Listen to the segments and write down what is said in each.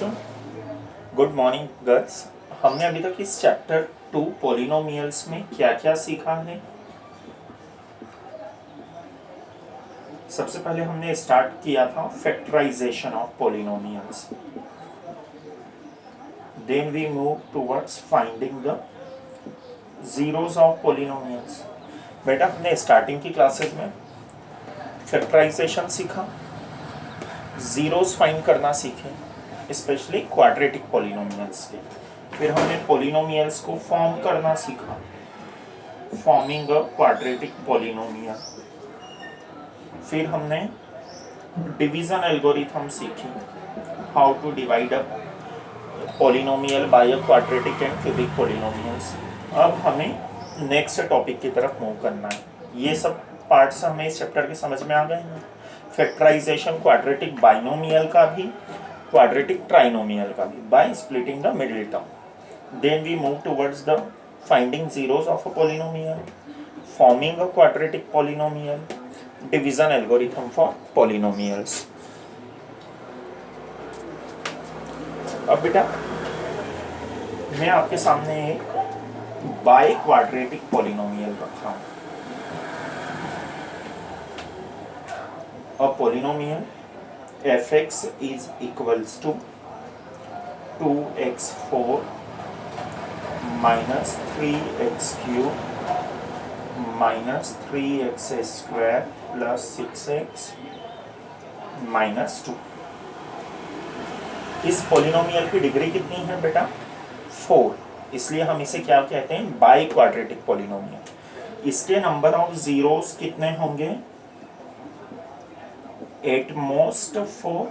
बच्चों, good morning girls. हमने अभी तक इस चैप्टर 2 पॉलिनोमियल्स में क्या क्या सीखा है। सबसे पहले हमने स्टार्ट किया था factorization of polynomials, then we move towards finding the zeros of polynomials. बेटा, हमने स्टार्टिंग की क्लासेस में फैक्टराइजेशन सीखा, जीरोस फाइंड करना सीखे, स्पेशली क्वाड्रेटिक पॉलिनोमियल्स के। फिर हमने पॉलिनोमियल्स को फॉर्म करना सीखा, फॉर्मिंग अ क्वाड्रेटिक पॉलिनोमियल। फिर हमने डिवीजन एल्गोरिथम सीखी, how to divide a polynomial by a quadratic and cubic polynomials. अब हमें नेक्स्ट टॉपिक की तरफ मूव करना है। ये सब पार्ट्स हमें इस चैप्टर के समझ में आ गए हैं। फैक्टराइजेशन क्वाड्रेटिक बाइनोमियल का भी, क्वाड्रेटिक ट्राइनोमियल का भी, by splitting the middle term. Then we move towards the finding zeros of a polynomial, forming a quadratic polynomial, division algorithm for polynomials. अब बेटा, मैं आपके सामने एक बाय क्वाड्रेटिक पॉलिनोमियल रखा हूं। A polynomial fx is equals to 2x4 minus 3x cube minus 3x square plus 6x minus 2। इस polynomial की डिग्री कितनी है बेटा? 4। इसलिए हम इसे क्या कहते हैं? By quadratic polynomial. इसके नंबर ऑफ जीरोस कितने होंगे? At most 4,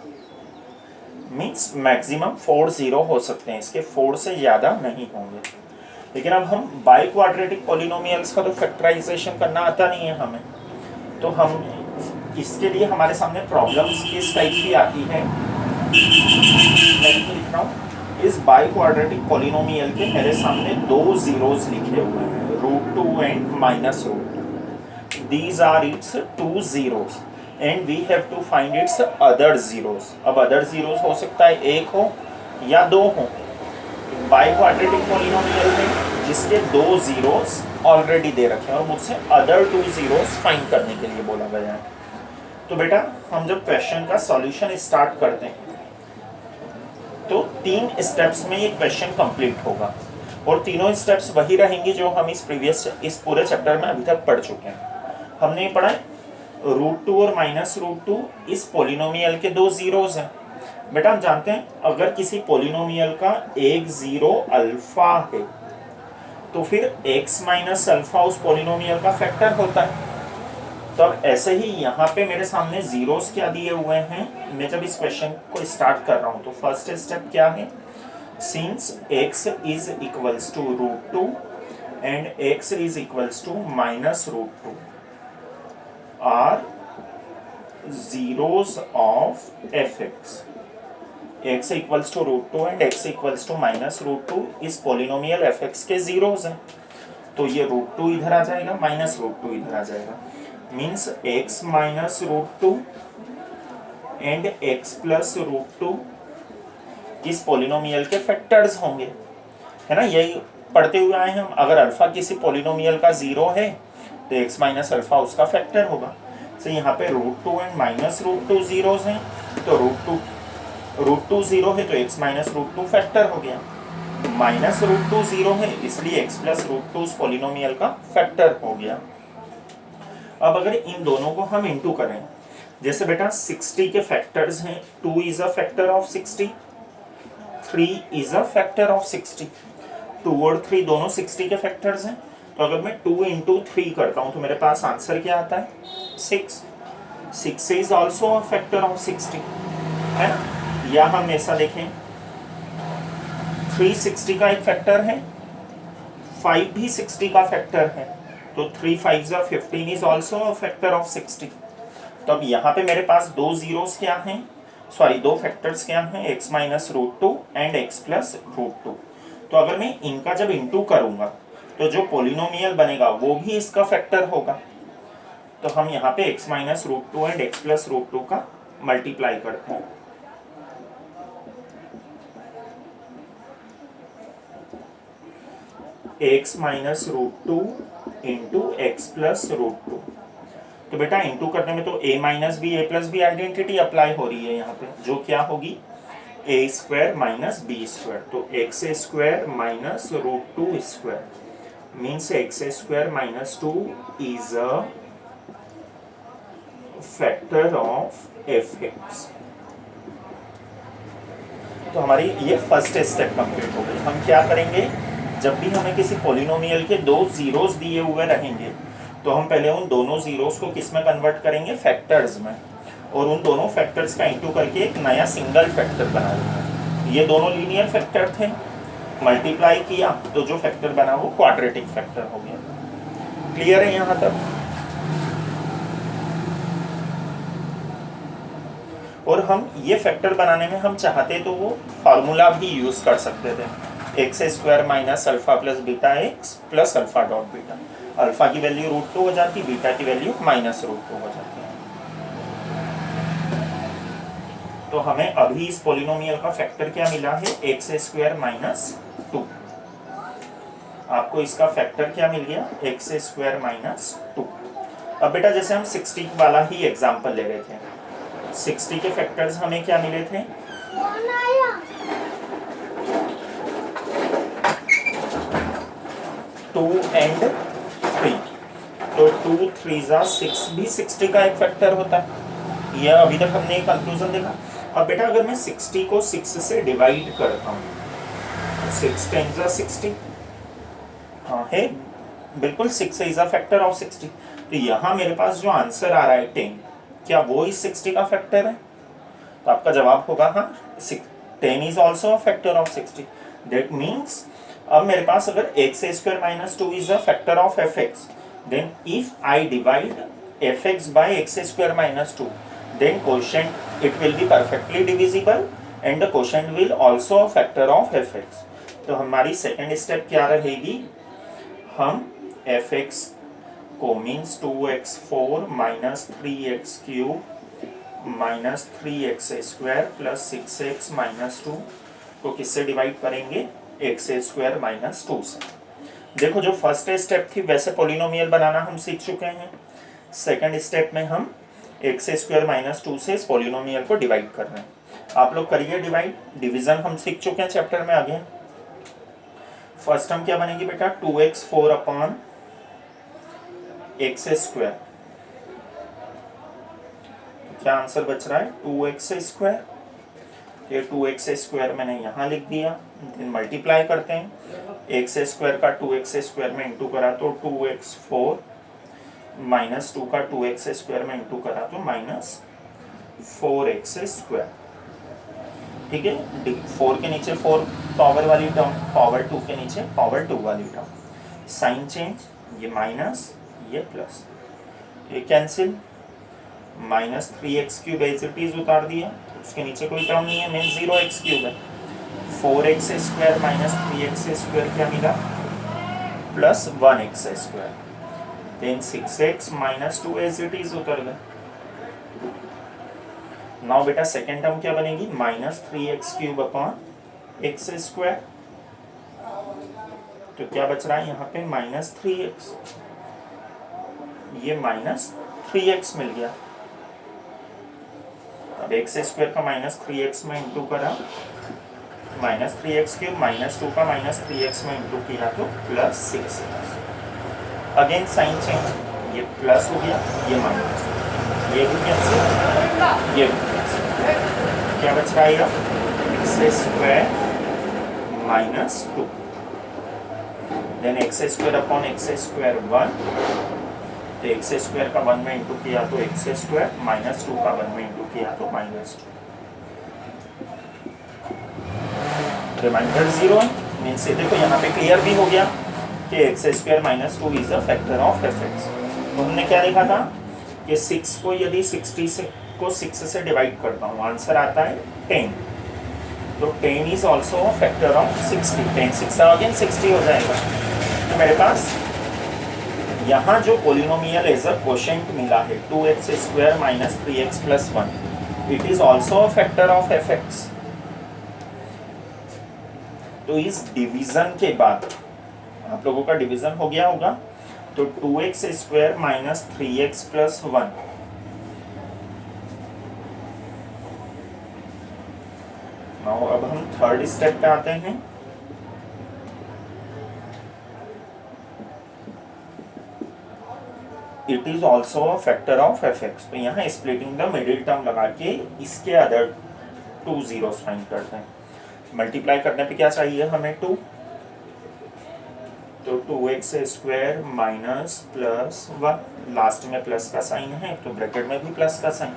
means maximum 4 zero हो सकते हैं, इसके 4 से ज़्यादा नहीं होंगे। लेकिन अब हम बाई क्वाड्रेटिक पॉलिनोमियल्स का तो फैक्टराइजेशन करना आता नहीं है हमें, तो हम इसके लिए हमारे सामने प्रॉब्लम्स किस टाइप की आती है। मैं लिख रहा हूँ, इस बाई क्वाड्रेटिक पॉलिनोमियल के मेरे सामने दो जीरोस लिखे हुए हैं, √2 and -√2। These are its two zeros and we have to find its other zeros. अब अदर जीरोस हो सकता है एक हो या दो हो। बाई क्वाड्रेटिक पॉलिनोमियल में जिसके दो जीरोस ऑलरेडी दे रखे हैं और मुझसे अदर टू जीरोस फाइंड करने के लिए बोला गया है। तो बेटा, हम जब क्वेश्चन का सॉल्यूशन स्टार्ट करते हैं तो 3 स्टेप्स में ये क्वेश्चन कंप्लीट होगा, और तीनों स्टेप्स वही रहेंगी जो हम इस पूरे चैप्टर में अभी तक पढ़ चुके हैं। हमने ये पढ़ा है √2 और -√2 इस पॉलिनोमियल के दो जीरोस हैं। बेटा, हम जानते हैं अगर किसी पॉलिनोमियल का एक जीरो अल्फा है तो फिर x माइनस अल्फा उस पॉलिनोमियल का फैक्टर होता है। तो अब ऐसे ही यहाँ पे मेरे सामने जीरोस क्या दिए हुए हैं, मैं जब इस क्वेश्चन को स्टार्ट कर रहा हूँ तो फर्स्ट स्टेप क्या है, since x is equals to √2 and x is equals to -√2 are zeros of fx। x equals to √2 and x equals to -√2 इस पॉलिनोमियल fx के जीरोस हैं। तो ये √2 इधर आ जाएगा, -√2 इधर आ जाएगा, means x minus √2 and x plus √2 इस पॉलिनोमियल के फैक्टर्स होंगे, है ना। यही पढ़ते हुए आए हैं हम। अगर अल्फा किसी पॉलिनोमियल का जीरो है तो x माइनस अल्फा उसका फैक्टर होगा। तो यहाँ पे √2 एंड -√2 जीरोस हैं, तो √2 जीरो है तो x माइनस √2 फैक्टर हो गया, -√2 जीरो है इसलिए x प्लस √2 उस पॉलिनोमियल का फैक्टर हो गया। अब अगर इन दोनों को हम इंटू करें, जैसे बेटा 60 के फैक्टर्स हैं, 2 is a factor of 60, 3 is a factor of 60। 2 और 3 दोनों 60 के फैक्टर्स हैं, तो अगर मैं 2 इंटू 3 करता हूं तो मेरे पास आंसर क्या आता है? 6। 6 is also a factor of 60, है ना। या हम ऐसा देखें, 3 60 का एक फैक्टर है, 5 भी 60 का फैक्टर है, तो 3 5 15 is also a factor of 60। तो अब यहाँ पे मेरे पास दो जीरोस क्या हैं, दो फैक्टर्स क्या हैं, x minus √2 and x plus √2। तो अगर मैं इनका जब इंटू करूंगा तो जो पॉलिनोमियल बनेगा वो भी इसका फैक्टर होगा। तो हम यहाँ पे x minus √2 and x plus √2 का मल्टीप्लाई करते हैं। x minus root two into x plus root two. तो बेटा इंटू करने में तो a minus B, A plus B identity apply हो रही है यहाँ पे, जो क्या होगी A square minus B square. तो x square minus root two square means x square minus two is a factor of f x. तो हमारी ये फर्स्ट स्टेप कंप्लीट हो गई। हम क्या करेंगे, जब भी हमें किसी पॉलिनोमियल के दो जीरोस दिए हुए रहेंगे तो हम पहले उन दोनों जीरोस को किस में कन्वर्ट करेंगे, फैक्टर्स में, और उन दोनों फैक्टर्स का इंटू करके एक नया सिंगल फैक्टर बनाएंगे। ये दोनों लीनियर फैक्टर थे, मल्टीप्लाई किया तो जो फैक्टर बना वो क्वाड्रेटिक फैक्टर हो गया। क्लियर है यहाँ तक? और हम ये फैक्टर बनाने में हम चाहते तो वो फार्मूला भी यूज कर सकते थे, x square minus alpha plus beta x plus alpha dot beta. Alpha की वैल्यू रूट टू हो जाती, बीटा की वैल्यू माइनस रूट टू हो जाती है। तो हमें अभी इस पॉलिनोमियल का फैक्टर क्या मिला है, एक्स स्क्वायर माइनस टू। आपको इसका फैक्टर क्या मिल गया, एक्स स्क्वायर माइनस टू। अब बेटा जैसे हम 60 वाला ही एग्जाम्पल ले रहे थे, 60 के फैक्टर्स हमें क्या मिले थे, 2 and 3। तो 2 3 जा 6 भी 60 का एक फैक्टर होता है। यह अभी तक हमने एक कंक्लूजन देखा। अब बेटा अगर मैं 60 को 6 से डिवाइड करता हूँ, 6 10 जा 60, हाँ है बिल्कुल, 6 इज अ फैक्टर ऑफ 60। तो यहाँ मेरे पास जो आंसर आ रहा है 10, क्या वो इस 60 का फैक्टर है? तो आपका जवाब होगा हाँ, 10 is also a factor of 60। That means अब मेरे पास अगर x square minus two is a factor of f x, then if I divide f x by x square minus two, then quotient it will be perfectly divisible and the quotient will also a factor of f x. तो हमारी second step क्या रहेगी, हम f x को means 2x4 minus 3x cube minus 3x square plus 6x minus 2 को किससे divide करेंगे, x square minus 2 से। देखो जो फर्स्ट स्टेप थी वैसे पॉलिनोमियल बनाना हम सीख चुके हैं। सेकंड स्टेप में हम एक्स स्क्वायर माइनस 2 से इस पॉलिनोमियल को डिवाइड कर रहे हैं। आप लोग करिए डिवाइड, डिवीजन हम सीख चुके हैं चैप्टर में आगे। फर्स्ट हम क्या बनेगी बेटा, 2x4 अपॉन एक्स स्क्वायर, क्या आंसर बच रहा है 2x स्क्वायर। ये 2x स्क्वायर मैंने यहाँ लिख दिया, देन मल्टीप्लाई करते हैं, एक्स स्क्वायर का 2x स्क्वायर में इंटू करा तो 2x4 माइनस 2 का 2x स्क्वायर में इंटू करा तो माइनस 4x स्क्वायर। ठीक है, 4 के नीचे 4 पावर वाली टर्म, पावर 2 के नीचे पावर 2 वाली टर्म, साइन चेंज, ये माइनस ये प्लस, ये cancel, minus 3x cube as it is उतार दिया, उसके नीचे कोई टर्म नहीं है, मीन 0x क्यूब है। 4x square minus 3x square क्या मिला, plus 1x square, then 6x minus 2 as it is उतर गए। नाउ बेटा सेकेंड टर्म क्या बनेगी, minus 3x cube upon x square. तो क्या बच रहा है यहाँ पे, माइनस 3x, ये माइनस 3x मिल गया। अब एक्स स्क्वायर का माइनस 3x में इंटू करा, माइनस 3x क्यूब माइनस 2 का माइनस 3x में इंटू किया तो plus 6x। Again sine change, ये प्लस हो गया, ये माइनस, ये भी कैंसिल, ये भी कैंसिल। क्या बच रहा है, x square minus 2, then x square upon x square 1, तो एक्स स्क्वायर का 1 में इंटू किया तो एक्स स्क्वायर, माइनस 2 का 1 में इंटू किया तो माइनस 2। रिमाइंडर 0 है, मीन्स देखो यहाँ पे क्लियर भी हो गया कि x square minus 2 is a factor of f x. तो हमने क्या देखा था कि 6 को यदि 60 से को 6 से डिवाइड करता हूँ, आंसर आता है 10। तो 10 is also a factor of 60, 10 6 again 60 हो जाएगा। तो मेरे पास यहाँ जो पोलिनोमियल एज अ क्वोशिएंट मिला है 2x square minus 3x plus 1, it is also a factor of f x. तो इस डिवीजन के बाद आप लोगों का डिवीजन हो गया होगा, तो 2x square minus 3x plus 1। Now अब हम थर्ड स्टेप पे आते हैं। It is also a factor of f x. तो यहाँ स्प्लिटिंग द मिडिल टर्म लगा के इसके अदर 2 जीरोस फाइंड करते हैं। मल्टीप्लाई करने पे क्या चाहिए हमें 2, तो 2x square minus plus 1, last में प्लस का साइन है तो ब्रैकेट में भी प्लस का साइन।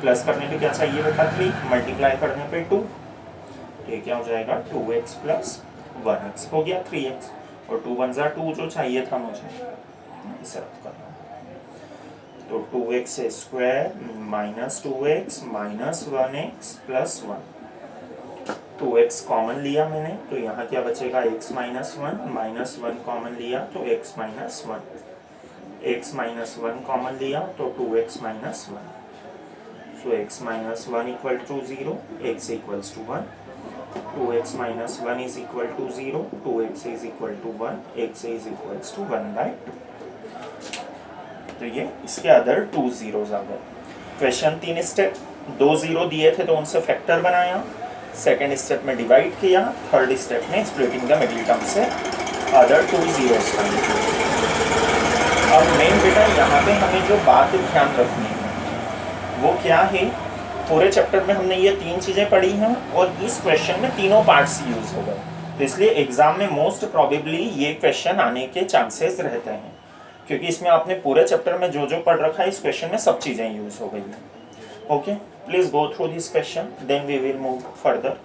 प्लस करने पे क्या चाहिए बेटा 3, मल्टीप्लाई करने पे 2, तो ये क्या हो जाएगा 2x प्लस 1x हो गया 3x, और 2 1 जा 2 जो चाहिए था मुझे, इसे रद्द करना। तो 2x square minus 2x minus 1x plus 1, 2x common लिया मैंने तो यहाँ क्या बचेगा x माइनस 1, माइनस 1 कॉमन लिया तो x minus 1, x minus 1 common लिया तो 2x minus 1, so x minus 1 equal to 0, x equals to 1, 2x minus 1 is equal to 0, 2x is equal to 1, x is equals to 1/2। तो ये इसके other 2 zeros आ गए। Question 3 step, 2 zero दिए थे तो उनसे फैक्टर बनाया, सेकेंड स्टेप में डिवाइड किया, थर्ड स्टेप में स्प्लिटिंग द मिडिल टर्म से अदर 2 जीरोस फाइंड किए। अब मेन बेटा यहाँ पे हमें जो बात ध्यान रखनी है वो क्या है, पूरे चैप्टर में हमने ये 3 चीज़ें पढ़ी हैं और इस क्वेश्चन में तीनों पार्ट्स यूज हो गए, तो इसलिए एग्जाम में मोस्ट प्रोबेबली ये क्वेश्चन आने के चांसेस रहते हैं, क्योंकि इसमें आपने पूरे चैप्टर में जो जो पढ़ रखा है इस क्वेश्चन में सब चीज़ें यूज हो गई हैं। Okay, please go through this question, then we will move further.